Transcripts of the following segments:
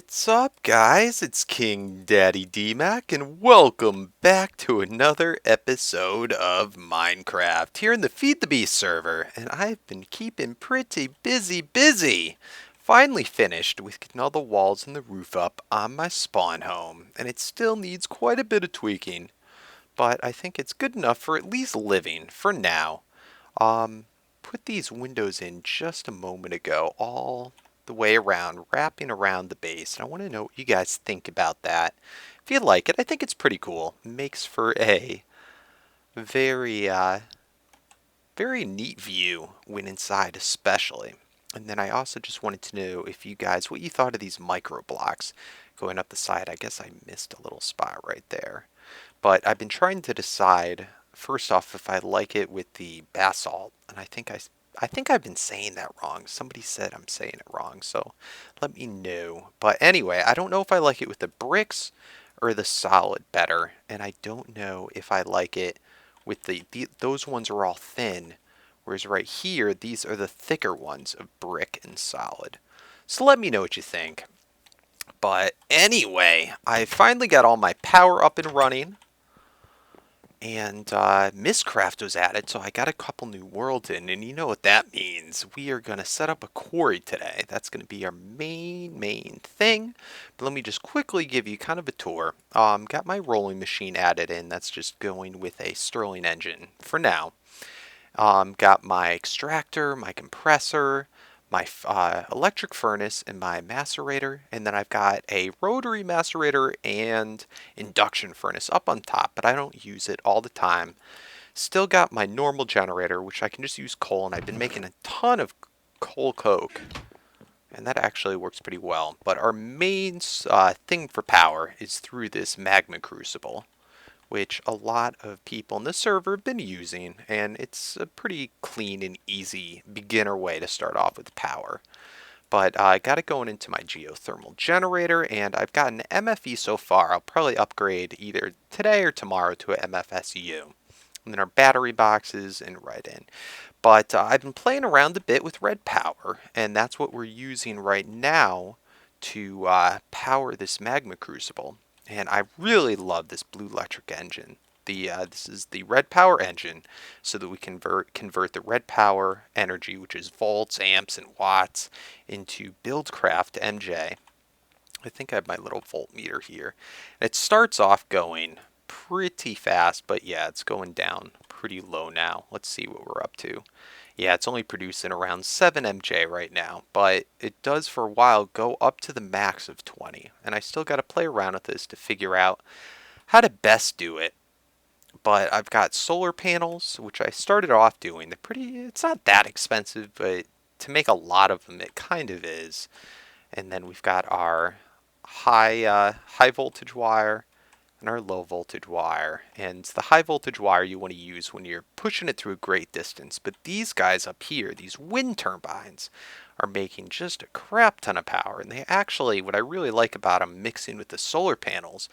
What's up, guys? It's KingDaddyDMAC, and welcome back to another episode of Minecraft here in the Feed the Beast server. And I've been keeping pretty busy. Finally finished with getting all the walls and the roof up on my spawn home, and it still needs quite a bit of tweaking, but I think it's good enough for at least living for now. Um, Put these windows in just a moment ago, all the way around, wrapping around the base. And I want to know what you guys think about that. If you like it, I think it's pretty cool. Makes for a very, very neat view when inside, especially. And then I also just wanted to know if you guys, what you thought of these micro blocks going up the side. I guess I missed a little spot right there. But I've been trying to decide first off if I like it with the basalt, and I think I've been saying that wrong. Somebody said I'm saying it wrong, so let me know. But anyway, I don't know if I like it with the bricks or the solid better, and I don't know if I like it with those ones are all thin, whereas right here these are the thicker ones of brick and solid. So let me know what you think. But anyway, I finally got all my power up and running, and Mistcraft was added, so I got a couple new worlds in, and you know what that means. We are going to set up a quarry today. That's going to be our main thing. But let me just quickly give you kind of a tour. Got my rolling machine added in. That's just going with a Stirling engine for now. Got my extractor, my compressor, my electric furnace, and my macerator. And then I've got a rotary macerator and induction furnace up on top, but I don't use it all the time. Still got my normal generator, which I can just use coal, and I've been making a ton of coal coke. And that actually works pretty well. But our main thing for power is through this magma crucible, which a lot of people in the server have been using, and it's a pretty clean and easy beginner way to start off with power. But I got it going into my geothermal generator, and I've got an MFE so far. I'll probably upgrade either today or tomorrow to a MFSU. And then our battery boxes and right in. But I've been playing around a bit with red power, and that's what we're using right now to power this magma crucible. And I really love this blue electric engine. This is the red power engine, so that we convert the red power energy, which is volts, amps, and watts, into Buildcraft MJ. I think I have my little voltmeter here. It starts off going pretty fast, but yeah, it's going down pretty low now. Let's see what we're up to. Yeah, it's only producing around 7 MJ right now, but it does for a while go up to the max of 20. And I still got to play around with this to figure out how to best do it. But I've got solar panels, which I started off doing. It's not that expensive, but to make a lot of them, it kind of is. And then we've got our high voltage wire and our low voltage wire. And the high voltage wire you want to use when you're pushing it through a great distance. But these guys up here, these wind turbines, are making just a crap ton of power. And they actually, what I really like about them mixing with the solar panels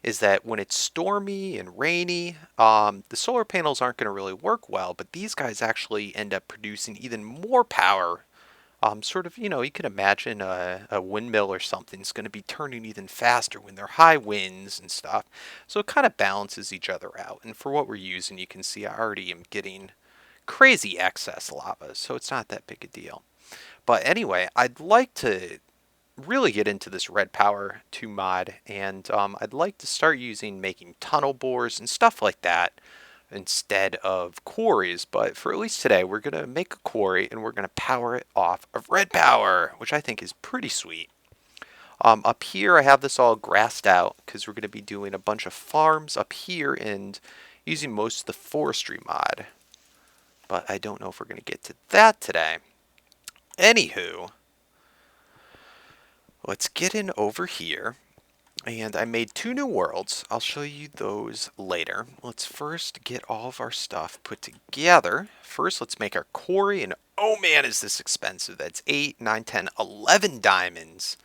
is that when it's stormy and rainy, the solar panels aren't going to really work well, but these guys actually end up producing even more power. Sort of, you can imagine a windmill or something is going to be turning even faster when there are high winds and stuff. So it kind of balances each other out. And for what we're using, you can see I already am getting crazy excess lava, so it's not that big a deal. But anyway, I'd like to really get into this Red Power 2 mod, and I'd like to start making tunnel bores and stuff like that instead of quarries. But for at least today, we're going to make a quarry and we're going to power it off of red power, which I think is pretty sweet. Up here, I have this all grassed out because we're going to be doing a bunch of farms up here and using most of the forestry mod. But I don't know if we're going to get to that today. Anywho, let's get in over here. And I made 2 new worlds. I'll show you those later. Let's first get all of our stuff put together. First, let's make our quarry. And oh man, is this expensive. That's 8, 9, 10, 11 diamonds.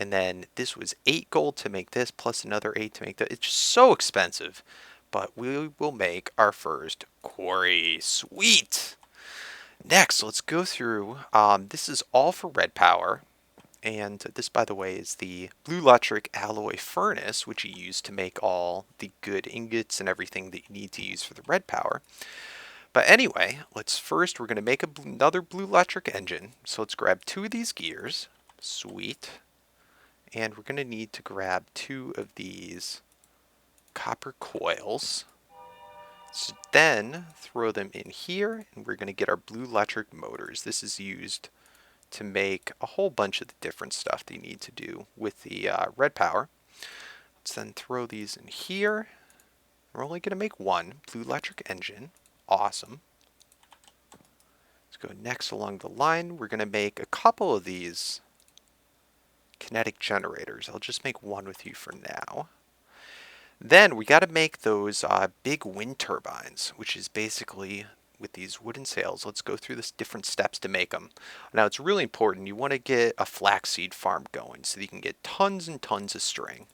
And then this was 8 gold to make this, plus another 8 to make that. It's just so expensive. But we will make our first quarry. Sweet! Next, let's go through. This is all for red power. And this, by the way, is the blue electric alloy furnace, which you use to make all the good ingots and everything that you need to use for the red power. But anyway, we're going to make another blue electric engine. So let's grab 2 of these gears. Sweet. And we're going to need to grab 2 of these copper coils. So then throw them in here, and we're going to get our blue electric motors. This is used to make a whole bunch of the different stuff that you need to do with the red power. Let's then throw these in here. We're only going to make 1 blue electric engine. Awesome. Let's go next along the line. We're going to make a couple of these kinetic generators. I'll just make 1 with you for now. Then we got to make those big wind turbines, which is basically with these wooden sails. Let's go through the different steps to make them. Now it's really important. You want to get a flaxseed farm going so that you can get tons and tons of string.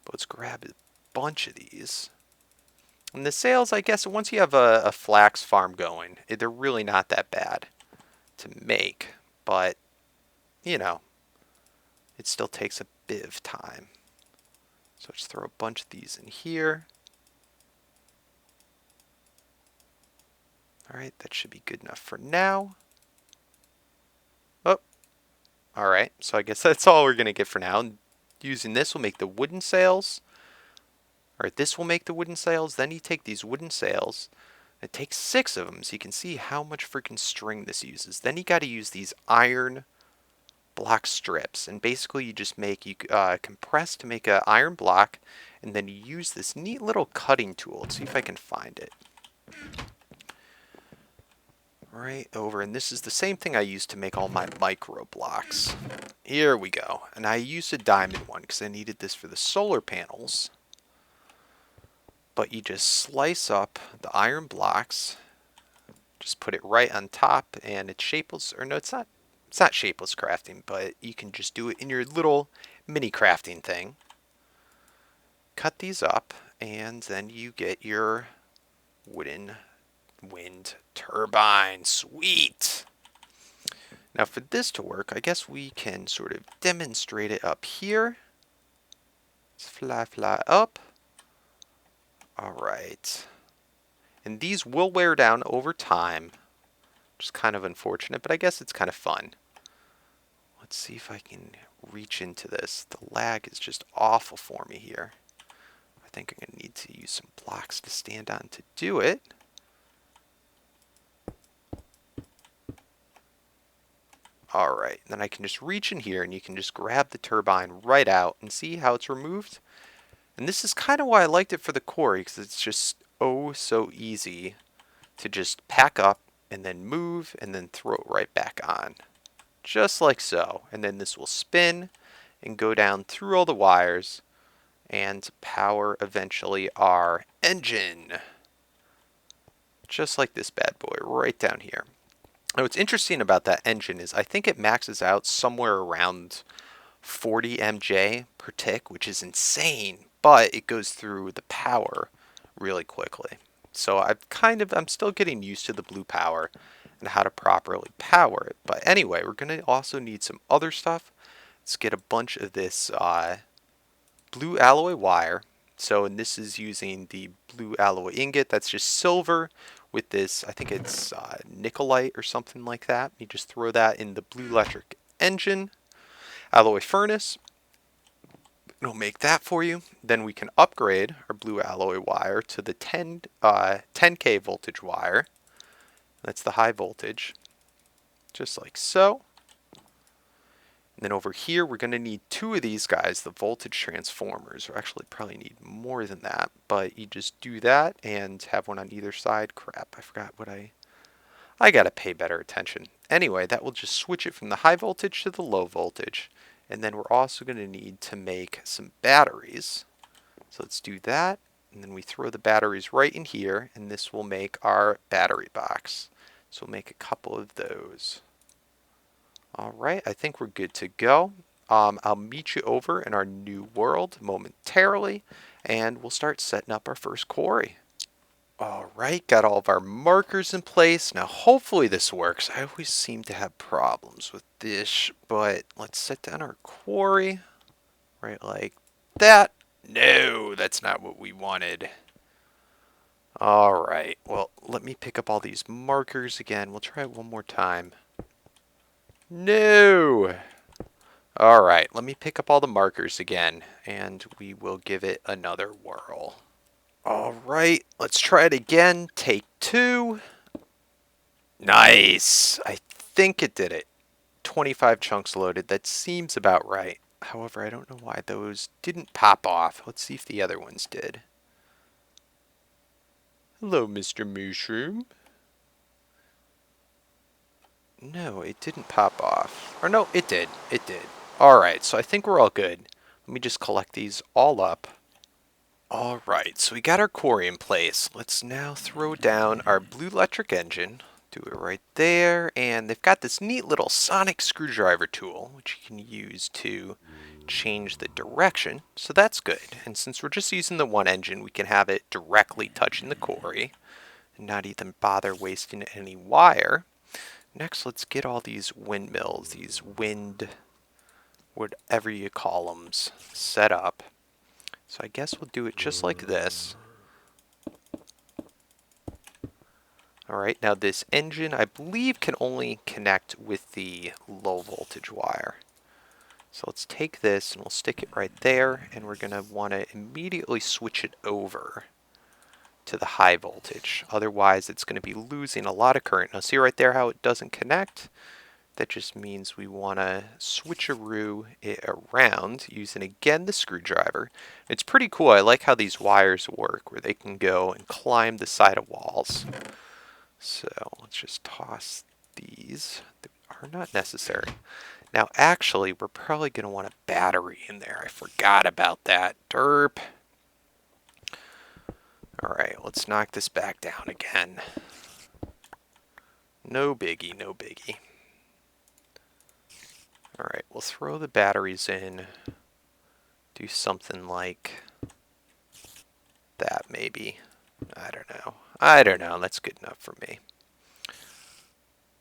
But let's grab a bunch of these. And the sails, I guess, once you have a flax farm going, they're really not that bad to make. But, you know, it still takes a bit of time. So let's throw a bunch of these in here. Alright, that should be good enough for now. Oh, alright, so I guess that's all we're going to get for now. And using this will make the wooden sails. Alright, this will make the wooden sails. Then you take these wooden sails. It takes 6 of them, so you can see how much freaking string this uses. Then you got to use these iron block strips, and basically you just compress to make an iron block, and then you use this neat little cutting tool. Let's see if I can find it. Right over, and this is the same thing I used to make all my micro blocks. Here we go. And I used a diamond one because I needed this for the solar panels. But you just slice up the iron blocks, just put it right on top, and it's shapeless, or no, it's not shapeless crafting, but you can just do it in your little mini crafting thing. Cut these up, and then you get your wooden wind turbine. Sweet! Now for this to work, I guess we can sort of demonstrate it up here. Let's fly up. Alright. And these will wear down over time, which is kind of unfortunate, but I guess it's kind of fun. Let's see if I can reach into this. The lag is just awful for me here. I think I'm going to need to use some blocks to stand on to do it. Alright, then I can just reach in here and you can just grab the turbine right out and see how it's removed. And this is kind of why I liked it for the Quarry, because it's just oh so easy to just pack up and then move and then throw it right back on. Just like so. And then this will spin and go down through all the wires and power eventually our engine. Just like this bad boy right down here. Now what's interesting about that engine is I think it maxes out somewhere around 40 MJ per tick, which is insane, but it goes through the power really quickly. So I'm still getting used to the blue power and how to properly power it. But anyway, we're going to also need some other stuff. Let's get a bunch of this blue alloy wire. And this is using the blue alloy ingot. That's just silver with this, I think it's nickelite or something like that. You just throw that in the blue electric engine alloy furnace. It'll make that for you. Then we can upgrade our blue alloy wire to the 10K voltage wire. That's the high voltage, just like so. And then over here, we're going to need 2 of these guys, the voltage transformers. Or actually, probably need more than that. But you just do that and have one on either side. Crap, I forgot what I got to pay better attention. Anyway, that will just switch it from the high voltage to the low voltage. And then we're also going to need to make some batteries. So let's do that. And then we throw the batteries right in here. And this will make our battery box. So we'll make a couple of those. Alright, I think we're good to go. I'll meet you over in our new world momentarily, and we'll start setting up our first quarry. Alright, got all of our markers in place. Now hopefully this works. I always seem to have problems with this, but let's set down our quarry. Right like that. No, that's not what we wanted. Alright, well, let me pick up all these markers again. We'll try it one more time. No! Alright, let me pick up all the markers again, and we will give it another whirl. Alright, let's try it again. Take 2. Nice! I think it did it. 25 chunks loaded. That seems about right. However, I don't know why those didn't pop off. Let's see if the other ones did. Hello, Mr. Mushroom. No, it didn't pop off. Or no, it did. It did. Alright, so I think we're all good. Let me just collect these all up. Alright, so we got our quarry in place. Let's now throw down our blue electric engine. Do it right there. And they've got this neat little sonic screwdriver tool, which you can use to change the direction. So that's good. And since we're just using the one engine, we can have it directly touching the quarry and not even bother wasting any wire. Next, let's get all these windmills, these wind, whatever you call them, set up. So I guess we'll do it just like this. Alright, now this engine, I believe, can only connect with the low voltage wire. So let's take this and we'll stick it right there, and we're going to want to immediately switch it over to the high voltage. Otherwise, it's going to be losing a lot of current. Now, see right there how it doesn't connect? That just means we want to switcheroo it around using, again, the screwdriver. It's pretty cool. I like how these wires work, where they can go and climb the side of walls. So let's just toss these. They are not necessary. Now, actually, we're probably going to want a battery in there. I forgot about that. Derp. Alright, let's knock this back down again. No biggie, no biggie. Alright, we'll throw the batteries in. Do something like that, maybe. I don't know. I don't know. That's good enough for me.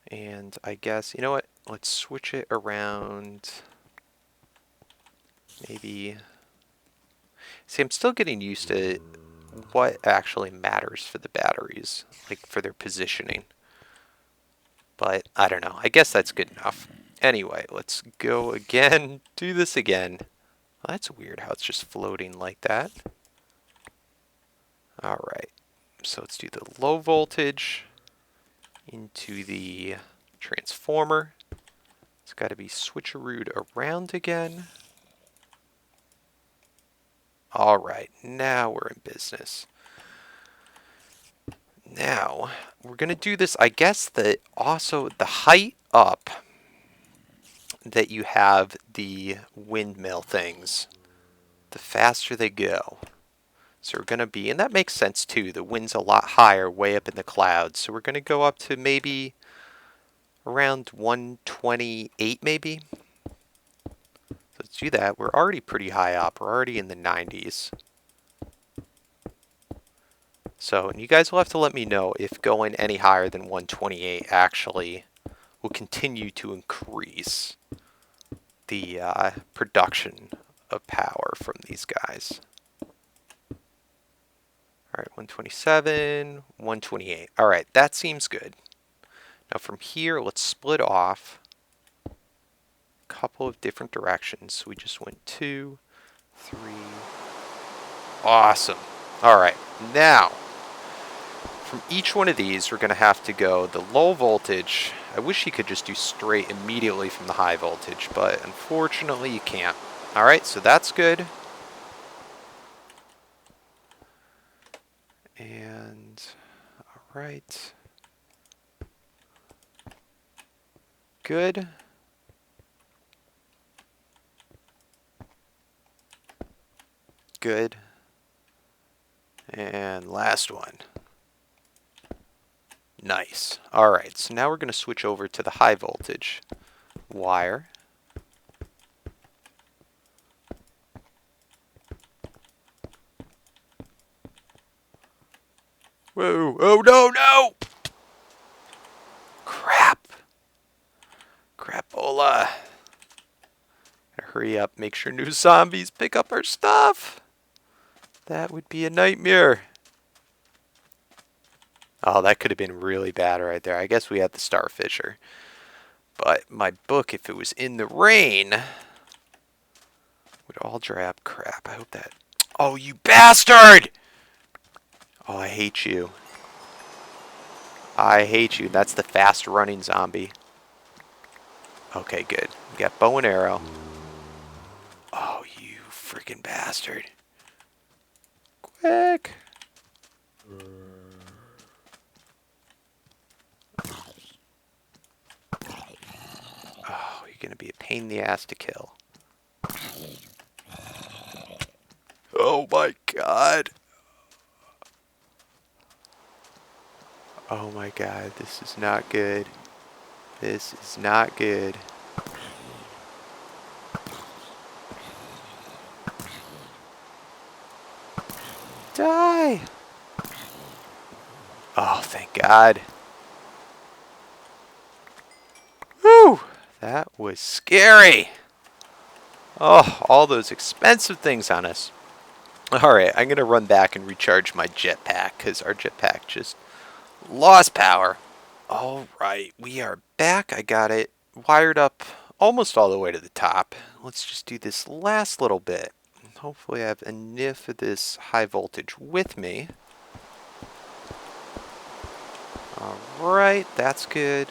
And I guess, you know what? Let's switch it around. Maybe. See, I'm still getting used to what actually matters for the batteries, like for their positioning. But I don't know. I guess that's good enough. Anyway, let's go again. Do this again. Well, that's weird how it's just floating like that. Alright. So let's do the low voltage into the transformer. It's got to be switcherooed around again. Alright, now we're in business. Now, we're going to do this, I guess, also the height up that you have the windmill things, the faster they go. So we're going to be, and that makes sense too, the wind's a lot higher way up in the clouds. So we're going to go up to maybe around 128 maybe. So let's do that. We're already pretty high up. We're already in the 90s. So, and you guys will have to let me know if going any higher than 128 actually will continue to increase the production of power from these guys. Alright, 127, 128. Alright, that seems good. Now from here, let's split off a couple of different directions. We just went 2, 3. Awesome. Alright, now from each one of these, we're going to have to go the low voltage. I wish you could just do straight immediately from the high voltage, but unfortunately you can't. Alright, so that's good. And, alright. Good. Good. And last one. Nice. Alright, so now we're going to switch over to the high voltage wire. Whoa. Oh, no, no! Crap. Crapola. Hurry up. Make sure new zombies pick up our stuff. That would be a nightmare. Oh, that could have been really bad right there. I guess we had the starfisher. But my book, if it was in the rain, would all dry up. Crap. I hope that... Oh, you bastard! Oh, I hate you. I hate you. That's the fast-running zombie. Okay, good. We got bow and arrow. Oh, you freaking bastard. Quick! Oh, you're going to be a pain in the ass to kill. Oh my god. Oh my god, this is not good. This is not good. Die! Oh, thank God. Whew! That was scary. Oh, all those expensive things on us. Alright, I'm going to run back and recharge my jetpack because our jetpack just lost power. Alright, we are back. I got it wired up almost all the way to the top. Let's just do this last little bit. Hopefully I have enough of this high voltage with me. Alright, that's good.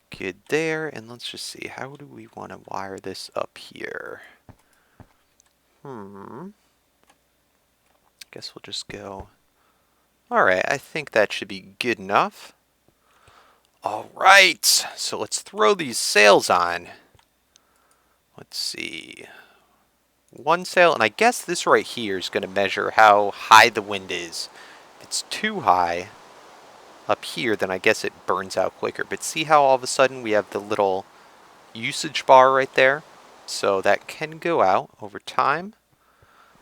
Good there, and let's just see, how do we want to wire this up here? Guess we'll just go. Alright, I think that should be good enough. Alright, so let's throw these sails on. Let's see. One sail, and I guess this right here is going to measure how high the wind is. If it's too high up here, then I guess it burns out quicker. But see how all of a sudden we have the little usage bar right there? So that can go out over time.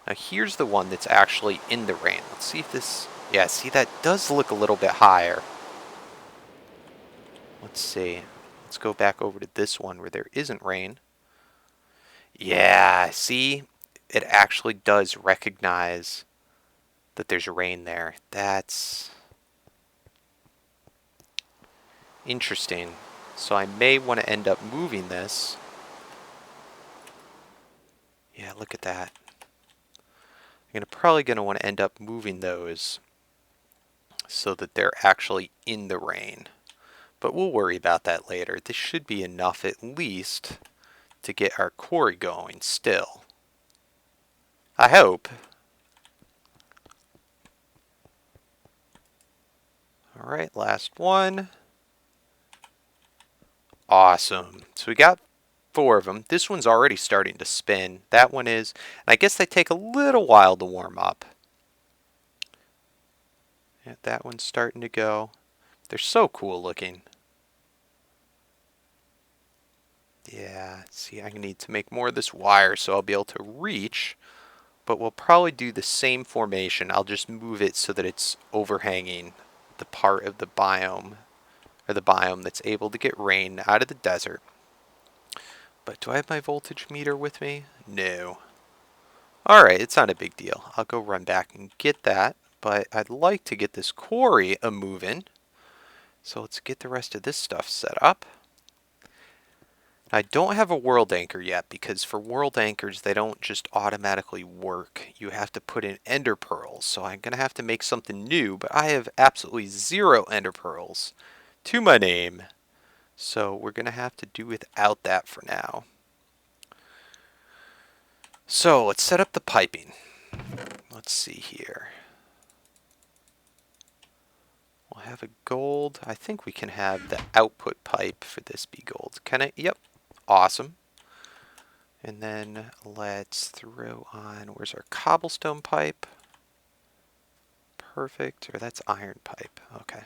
Now here's the one that's actually in the rain. Let's see if this... Yeah, see, that does look a little bit higher. Let's see. Let's go back over to this one where there isn't rain. Yeah, see? It actually does recognize that there's rain there. That's interesting. So I may want to end up moving this. Yeah, look at that. I'm probably going to want to end up moving those so that they're actually in the rain. But we'll worry about that later. This should be enough at least to get our quarry going still. I hope. Alright, last one. Awesome. So we got 4 of them. This one's already starting to spin. That one is. And I guess they take a little while to warm up. Yeah, that one's starting to go. They're so cool looking. Yeah, see, I need to make more of this wire so I'll be able to reach. But we'll probably do the same formation. I'll just move it so that it's overhanging the part of the biome, or the biome that's able to get rain out of the desert. But do I have my voltage meter with me? No. Alright, it's not a big deal. I'll go run back and get that. But I'd like to get this quarry a-moving. So let's get the rest of this stuff set up. I don't have a world anchor yet because for world anchors they don't just automatically work. You have to put in ender pearls. So I'm going to have to make something new, but I have absolutely 0 ender pearls to my name. So we're going to have to do without that for now. So let's set up the piping. Let's see here. We'll have a gold. I think we can have the output pipe for this be gold. Can I? Yep. Awesome. And then let's throw on, where's our cobblestone pipe? Perfect. Or that's iron pipe. Okay.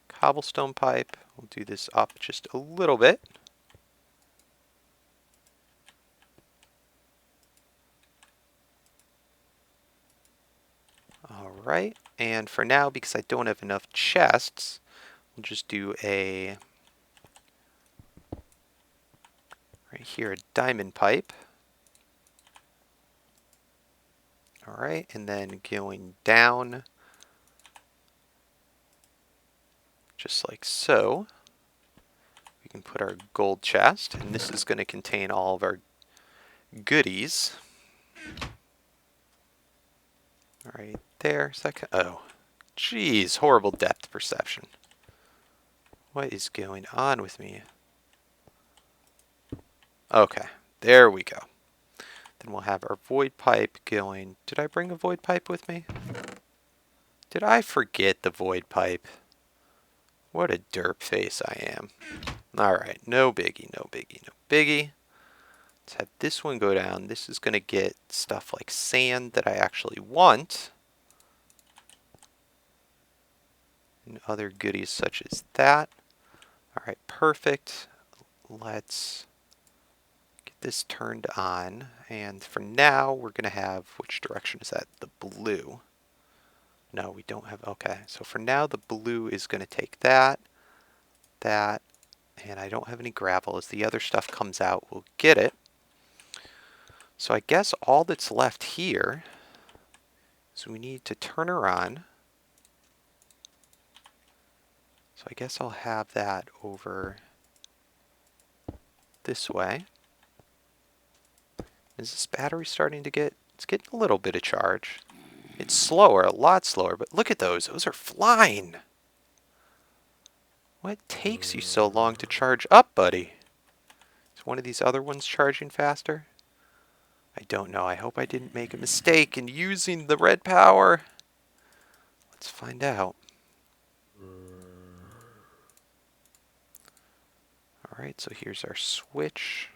Cobblestone pipe. We'll do this up just a little bit. Alright, and for now, because I don't have enough chests, we'll just do a, right here, a diamond pipe. Alright, and then going down, just like so, we can put our gold chest, and this is going to contain all of our goodies. Right there, oh, jeez, horrible depth perception. What is going on with me? Okay, there we go. Then we'll have our void pipe going. Did I bring a void pipe with me? Did I forget the void pipe? What a derp face I am. Alright, no biggie, no biggie, no biggie. Let's have this one go down. This is going to get stuff like sand that I actually want. And other goodies such as that. Alright, perfect. Let's get this turned on. And for now, we're going to have, which direction is that? The blue. No, we don't have, okay. So for now, the blue is going to take that, and I don't have any gravel. As the other stuff comes out, we'll get it. So I guess all that's left here is we need to turn her on. So I guess I'll have that over this way. Is this battery starting to get, it's getting a little bit of charge. It's slower, a lot slower, but look at those. Those are flying. What takes you so long to charge up, buddy? Is one of these other ones charging faster? I don't know. I hope I didn't make a mistake in using the red power. Let's find out. Alright, so here's our switch.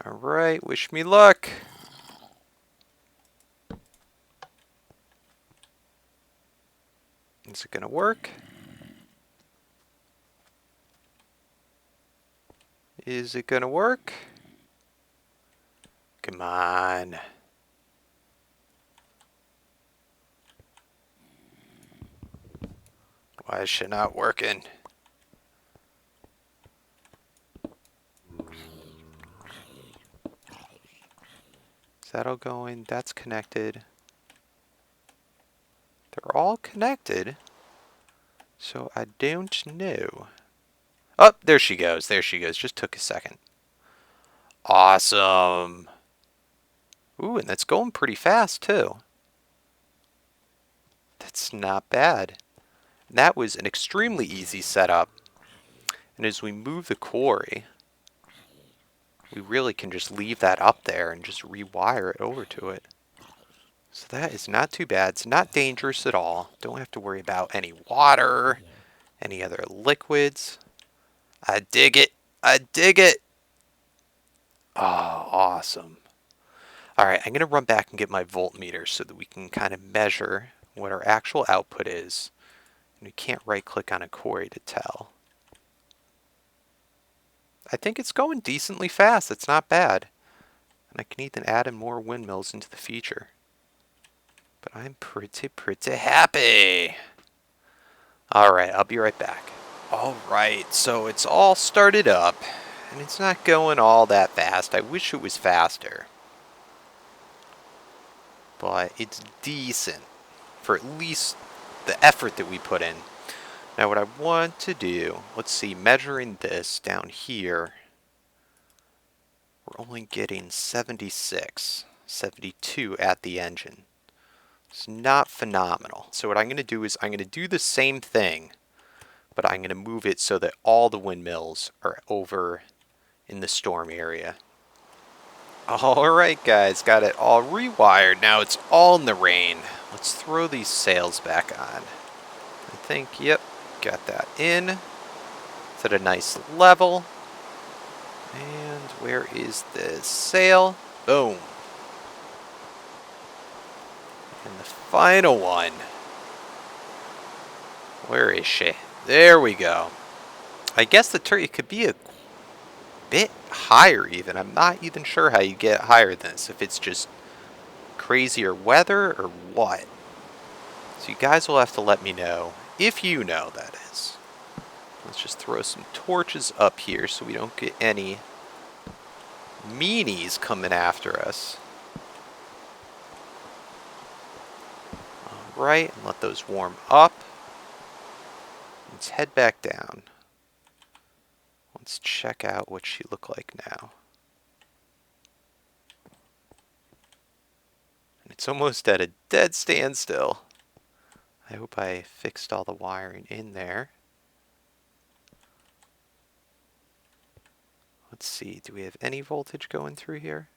Alright, wish me luck. Is it gonna work? Is it gonna work? Come on. Why is she not working? Is that all going? That's connected. They're all connected. So I don't know. Oh, there she goes. There she goes. Just took a second. Awesome. Ooh, and that's going pretty fast, too. That's not bad. That was an extremely easy setup. And as we move the quarry, we really can just leave that up there and just rewire it over to it. So that is not too bad. It's not dangerous at all. Don't have to worry about any water, any other liquids. I dig it. I dig it. Oh, awesome. Alright, I'm going to run back and get my voltmeter so that we can kind of measure what our actual output is. And we can't right-click on a quarry to tell. I think it's going decently fast. It's not bad. And I can even add in more windmills into the feature. But I'm pretty happy. Alright, I'll be right back. Alright, so it's all started up. And it's not going all that fast. I wish it was faster. But it's decent for at least the effort that we put in. Now what I want to do, let's see, measuring this down here, we're only getting 76, 72 at the engine. It's not phenomenal. So what I'm going to do is I'm going to do the same thing, but I'm going to move it so that all the windmills are over in the storm area. Alright guys, got it all rewired. Now it's all in the rain. Let's throw these sails back on. I think, yep, got that in. It's at a nice level. And where is the sail? Boom. And the final one. Where is she? There we go. I guess the turkey could be a... bit higher even. I'm not even sure how you get higher than this, if it's just crazier weather or what. So you guys will have to let me know, if you know, that is. Let's just throw some torches up here so we don't get any meanies coming after us. Alright, and let those warm up. Let's head back down. Let's check out what she look like now. And it's almost at a dead standstill. I hope I fixed all the wiring in there. Let's see, do we have any voltage going through here?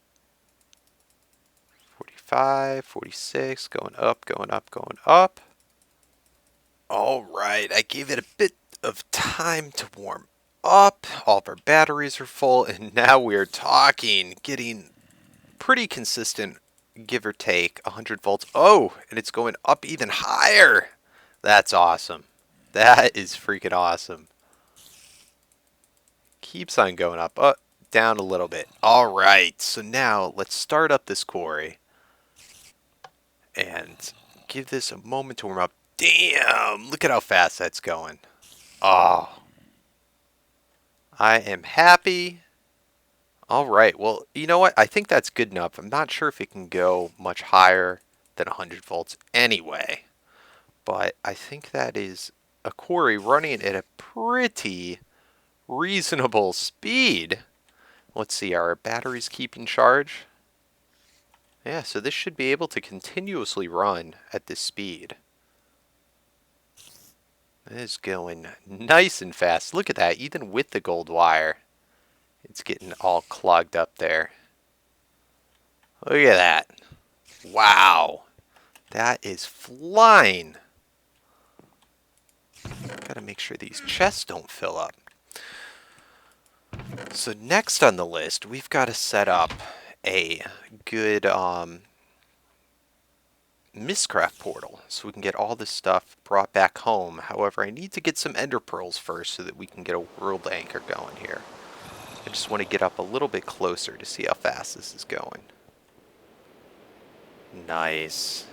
45, 46, going up, going up, going up. Alright, I gave it a bit of time to warm up. All of our batteries are full, and now we're talking, getting pretty consistent, give or take 100 volts. Oh, and it's going up even higher. That's awesome. That is freaking awesome. Keeps on going up. Down a little bit. Alright, so now let's start up this quarry and give this a moment to warm up. Damn, look at how fast that's going. Oh, I am happy. Alright, well, you know what? I think that's good enough. I'm not sure if it can go much higher than 100 volts anyway. But I think that is a quarry running at a pretty reasonable speed. Let's see, are our batteries keeping charge? Yeah, so this should be able to continuously run at this speed. It is going nice and fast. Look at that, even with the gold wire. It's getting all clogged up there. Look at that. Wow. That is flying. Gotta make sure these chests don't fill up. So next on the list, we've got to set up a good Mistcraft portal so we can get all this stuff brought back home. However, I need to get some ender pearls first so that we can get a world anchor going here. I just want to get up a little bit closer to see how fast this is going. Nice.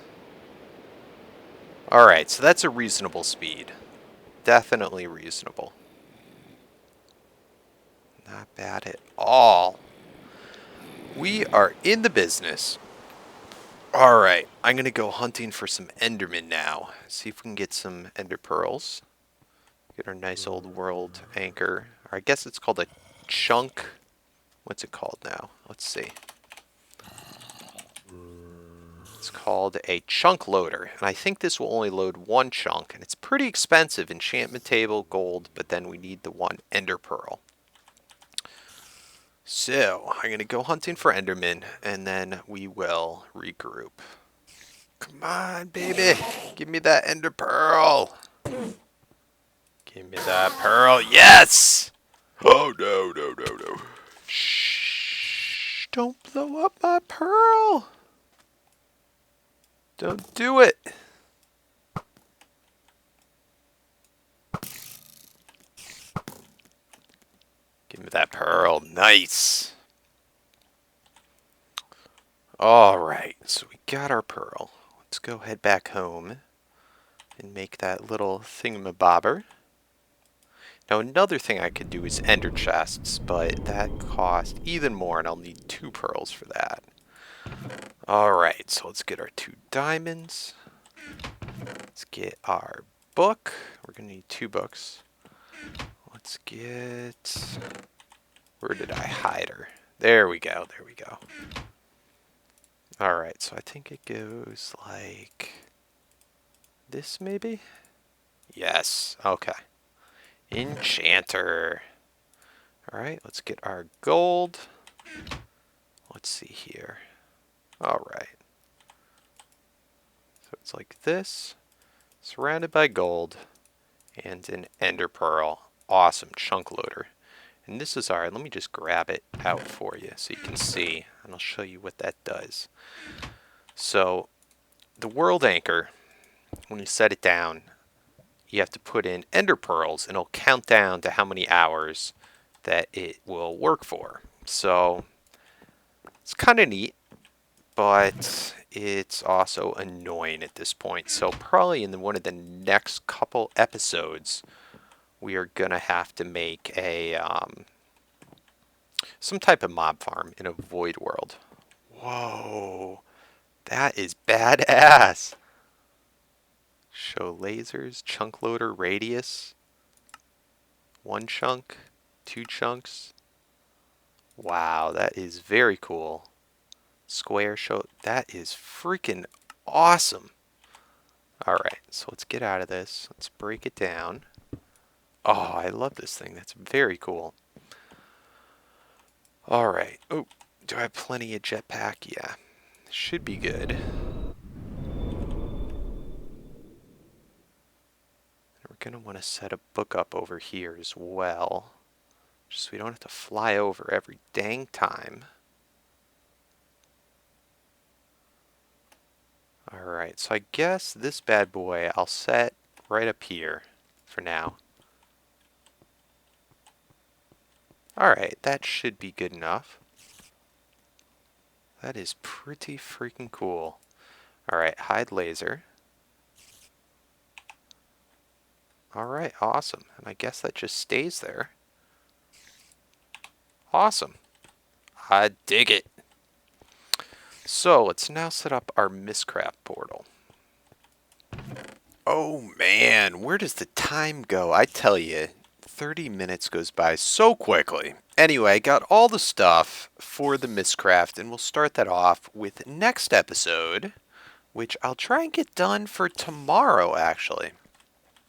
Alright, so that's a reasonable speed. Definitely reasonable. Not bad at all. We are in the business. Alright, I'm going to go hunting for some endermen now. See if we can get some ender pearls. Get our nice old world anchor. Or I guess it's called a chunk. What's it called now? Let's see. It's called a chunk loader. And I think this will only load one chunk. And it's pretty expensive. Enchantment table, gold. But then we need the one ender pearl. So, I'm going to go hunting for endermen, and then we will regroup. Come on, baby. Give me that ender pearl. Give me that pearl. Yes! Oh, no, no, no, no. Shh. Don't blow up my pearl. Don't do it. Give me that pearl. Nice. Alright, so we got our pearl. Let's go head back home and make that little thingamabobber. Now another thing I could do is ender chests, but that costs even more and I'll need 2 pearls for that. Alright, so let's get our 2 diamonds. Let's get our book. We're going to need 2 books. Let's get... Where did I hide her? There we go, there we go. Alright, so I think it goes like... this maybe? Yes, okay. Enchanter. Alright, let's get our gold. Let's see here. Alright. So it's like this. Surrounded by gold. And an ender pearl. Awesome chunk loader. And this is our, let me just grab it out for you so you can see. And I'll show you what that does. So, the world anchor, when you set it down, you have to put in ender pearls and it'll count down to how many hours that it will work for. So it's kind of neat, but it's also annoying at this point. So probably in one of the next couple episodes, we are going to have to make a some type of mob farm in a void world. Whoa, that is badass. Show lasers, chunk loader, radius. 1 chunk, 2 chunks. Wow, that is very cool. Square show, that is freaking awesome. Alright, so let's get out of this. Let's break it down. Oh, I love this thing. That's very cool. Alright. Oh, do I have plenty of jetpack? Yeah. Should be good. We're going to want to set a book up over here as well. Just so we don't have to fly over every dang time. Alright, so I guess this bad boy I'll set right up here for now. Alright, that should be good enough. That is pretty freaking cool. Alright, hide laser. Alright, awesome. And I guess that just stays there. Awesome. I dig it. So, let's now set up our Mistcraft portal. Oh man, where does the time go? I tell you, 30 minutes goes by so quickly. Anyway, I got all the stuff for the Mistcraft, and we'll start that off with next episode, which I'll try and get done for tomorrow, actually.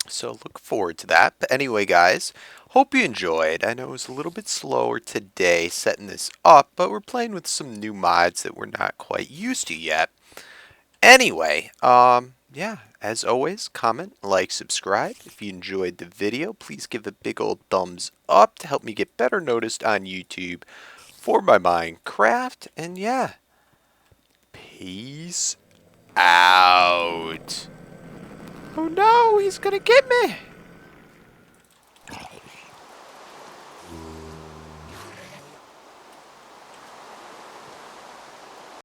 So look forward to that. But anyway, guys, hope you enjoyed. I know it was a little bit slower today setting this up, but we're playing with some new mods that we're not quite used to yet. Anyway, yeah, as always, comment, like, subscribe. If you enjoyed the video, please give a big old thumbs up to help me get better noticed on YouTube for my Minecraft. And yeah, peace out. Oh no, he's gonna get me!